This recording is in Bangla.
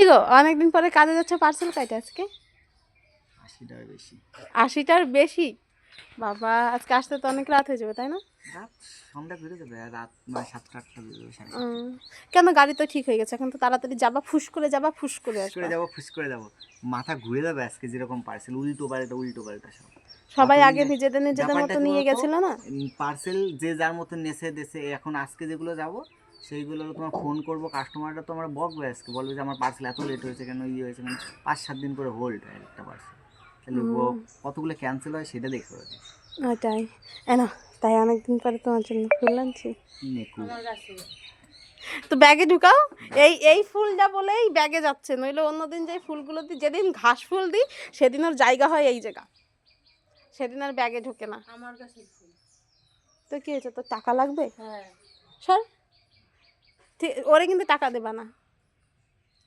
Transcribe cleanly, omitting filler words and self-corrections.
কি গো অনেকদিন পরে কাজে যাচ্ছে, পার্সেল কয়টা আজকে? 80টার বেশি। 80টার বেশি? বাবা আজকে আসতে তো অনেক রাত হয়ে যাবে তাই না? রাত সন্ধ্যা ঘুরে যাবে, রাত মানে 7টা 8টা বেজে যাবে, 7:30। কেন গাড়ি তো ঠিক হয়ে গেছে, এখন তো তাড়াতাড়ি যাবা, ফুস করে যাবা, ফুস করে ফুস করে আসবা। যাবো, ফুস করে যাবো, মাথা ঘুরে যাবে আজকে যেরকম পার্সেল উল্টো পাল্টা সব। সবাই কতদিন আগে নিজেদের নিজেদের ব্যাপারটা মতো কি নিয়ে বলতো, গেছিল না? পার্সেল যে যার মতো নেছে দেশে, এখন আজকে যেগুলো যাব সেইগুলো তোমার ফোন করবো, কাস্টমারটা তো আমরা বকবে আজকে, বলবে যে আমার পার্সেল এত লেট হয়েছে কেন, ইয়ে হয়েছে কেন, 5-7 দিন করে হোল্ড হয় একটা পার্সেল, তাহলে কতগুলো ক্যান্সেল হয় সেটা দেখতে হবে। ওটাই না, তাই অনেকদিন পরে তোমার জন্য ফুল আনছি। নেকু তো ব্যাগে ঢুকাও। এই এই ফুলটা বলেই ব্যাগে যাচ্ছে, নইলে অন্যদিন যে ফুলগুলো দিই, যেদিন ঘাস ফুল দিই সেদিন ওর জায়গা হয় এই জায়গা, সেদিন আর ব্যাগে ঢোকে না। আমার কাছে ফুল। তো কি হয়েছে, তোর টাকা লাগবে? হ্যাঁ। সর, ওরে কিন্তু টাকা দেবা না।